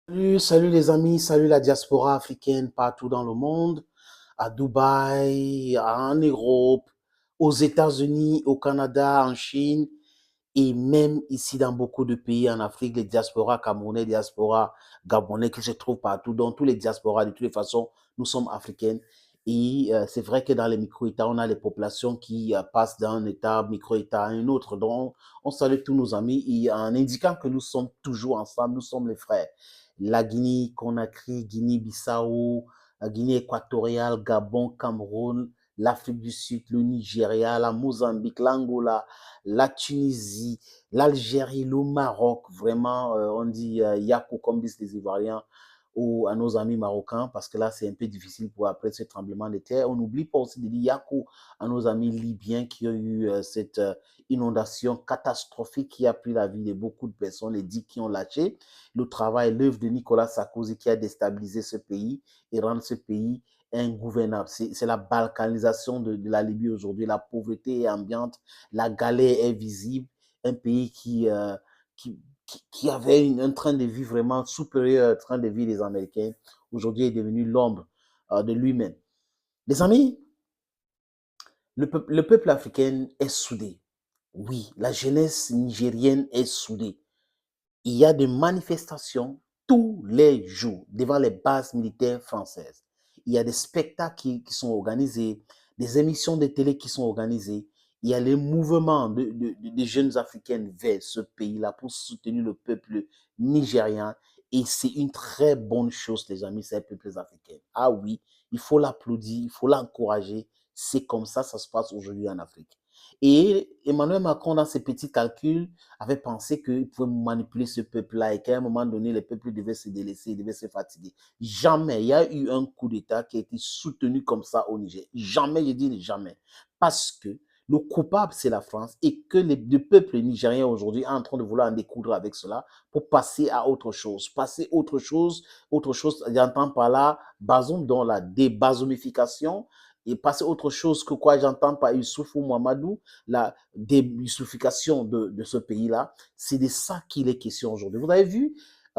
Salut les amis, salut la diaspora africaine partout dans le monde, à Dubaï, en Europe, aux États-Unis, au Canada, en Chine et même ici dans beaucoup de pays en Afrique, les diasporas camerounais, diaspora gabonais qui se trouvent partout, dans tous les diasporas, de toutes les façons, nous sommes africaines. Et c'est vrai que dans les micro-États, on a les populations qui passent d'un État, micro-État à un autre. Donc, on salue tous nos amis et en indiquant que nous sommes toujours ensemble, nous sommes les frères. La Guinée, Conakry, Guinée-Bissau, Guinée équatoriale, Gabon, Cameroun, l'Afrique du Sud, le Nigeria, la Mozambique, l'Angola, la Tunisie, l'Algérie, le Maroc. Vraiment, on dit Yakou comme disent les Ivoiriens ou à nos amis marocains parce que là, c'est un peu difficile pour après ce tremblement de terre. On n'oublie pas aussi de dire Yakou à nos amis libyens qui ont eu cette inondation catastrophique qui a pris la vie de beaucoup de personnes, les 10 qui ont lâché. Le travail, l'œuvre de Nicolas Sarkozy qui a déstabilisé ce pays et rendre ce pays ingouvernable. C'est la balkanisation de la Libye aujourd'hui. La pauvreté est ambiante, la galère est visible. Un pays qui, qui avait un train de vie vraiment supérieur au train de vie des Américains, aujourd'hui est devenu l'ombre de lui-même. Les amis, le peuple africain est soudé. Oui, la jeunesse nigérienne est soudée. Il y a des manifestations tous les jours devant les bases militaires françaises. Il y a des spectacles qui sont organisés, des émissions de télé qui sont organisées. Il y a les mouvements de jeunes africaines vers ce pays-là pour soutenir le peuple nigérien. Et c'est une très bonne chose, les amis, ces peuples africains. Ah oui, il faut l'applaudir, il faut l'encourager. C'est comme ça se passe aujourd'hui en Afrique. Et Emmanuel Macron, dans ses petits calculs, avait pensé qu'il pouvait manipuler ce peuple-là et qu'à un moment donné, les peuples devaient se délaisser, ils devaient se fatiguer. Jamais il y a eu un coup d'État qui a été soutenu comme ça au Niger. Jamais, je dis jamais. Parce que le coupable, c'est la France et que le peuple nigérien aujourd'hui est en train de vouloir en découdre avec cela pour passer à autre chose. Passer autre chose, j'entends par là, Bazoum, dans la débazoumification, et passer autre chose que quoi j'entends par Youssoufou Mamadou, la démusification de ce pays-là. C'est de ça qu'il est question aujourd'hui. Vous avez vu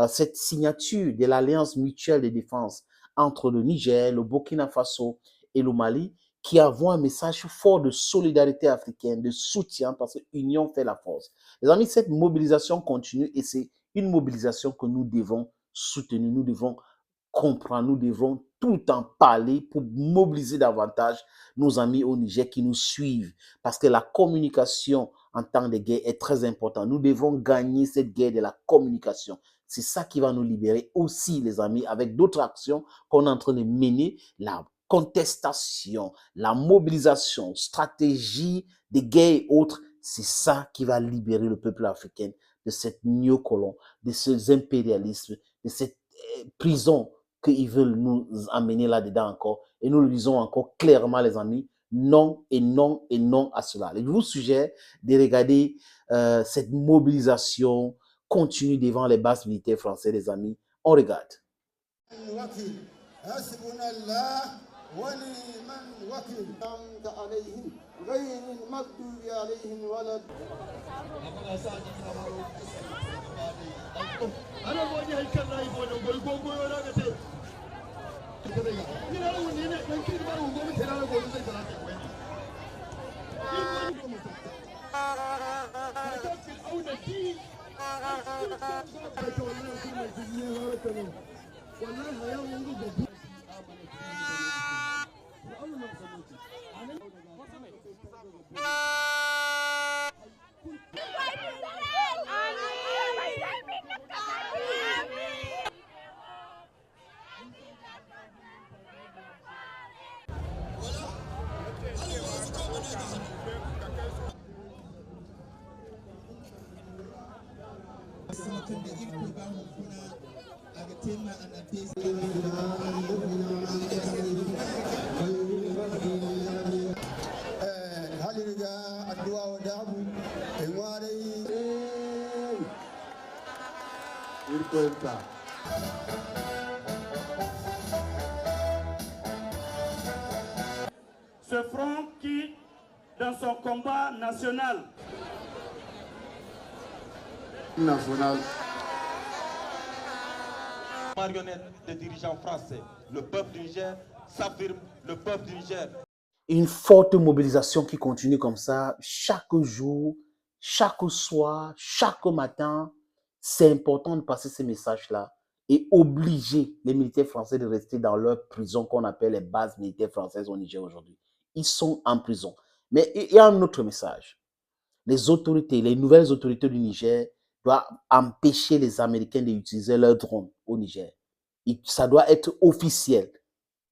cette signature de l'Alliance mutuelle de défense entre le Niger, le Burkina Faso et le Mali, qui envoie un message fort de solidarité africaine, de soutien, parce que l'union fait la force. Les amis, cette mobilisation continue et c'est une mobilisation que nous devons soutenir, nous devons comprendre, nous devons tout le temps parler pour mobiliser davantage nos amis au Niger qui nous suivent. Parce que la communication en temps de guerre est très importante. Nous devons gagner cette guerre de la communication. C'est ça qui va nous libérer aussi, les amis, avec d'autres actions qu'on est en train de mener, la contestation, la mobilisation, stratégie de guerre et autres. C'est ça qui va libérer le peuple africain de cette néocolon, de ces impérialismes, de cette prison qu'ils veulent nous amener là-dedans encore. Et nous le disons encore clairement, les amis, non et non et non à cela. Je vous suggère de regarder cette mobilisation continue devant les bases militaires françaises, les amis. On regarde. Ce front qui, dans son combat national, Marionnette des dirigeants français. Le peuple du Niger s'affirme, le peuple du Niger. Une forte mobilisation qui continue comme ça chaque jour, chaque soir, chaque matin. C'est important de passer ces messages-là et obliger les militaires français de rester dans leur prison qu'on appelle les bases militaires françaises au Niger aujourd'hui. Ils sont en prison. Mais il y a un autre message. Les autorités, les nouvelles autorités du Niger doivent empêcher les Américains d'utiliser leurs drones au Niger. Ça doit être officiel.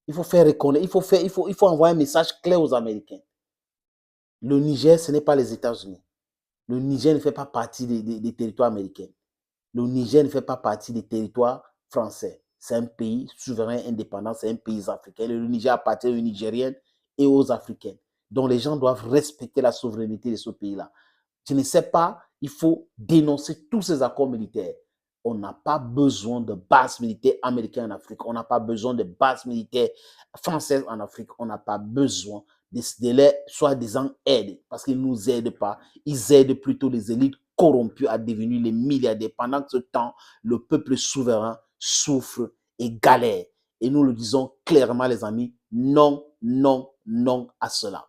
Il faut faire reconnaître, il faut envoyer un message clair aux Américains. Le Niger, ce n'est pas les États-Unis. Le Niger ne fait pas partie des territoires américains. Le Niger ne fait pas partie des territoires français. C'est un pays souverain, indépendant, c'est un pays africain. Le Niger appartient aux Nigériennes et aux Africains. Donc les gens doivent respecter la souveraineté de ce pays-là. Je ne sais pas, il faut dénoncer tous ces accords militaires. On n'a pas besoin de bases militaires américaines en Afrique. On n'a pas besoin de bases militaires françaises en Afrique. On n'a pas besoin de les soi-disant aides parce qu'ils ne nous aident pas. Ils aident plutôt les élites corrompues à devenir les milliardaires. Pendant que ce temps, le peuple souverain souffre et galère. Et nous le disons clairement, les amis, non, non, non à cela.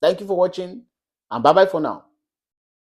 Thank you for watching and bye bye for now.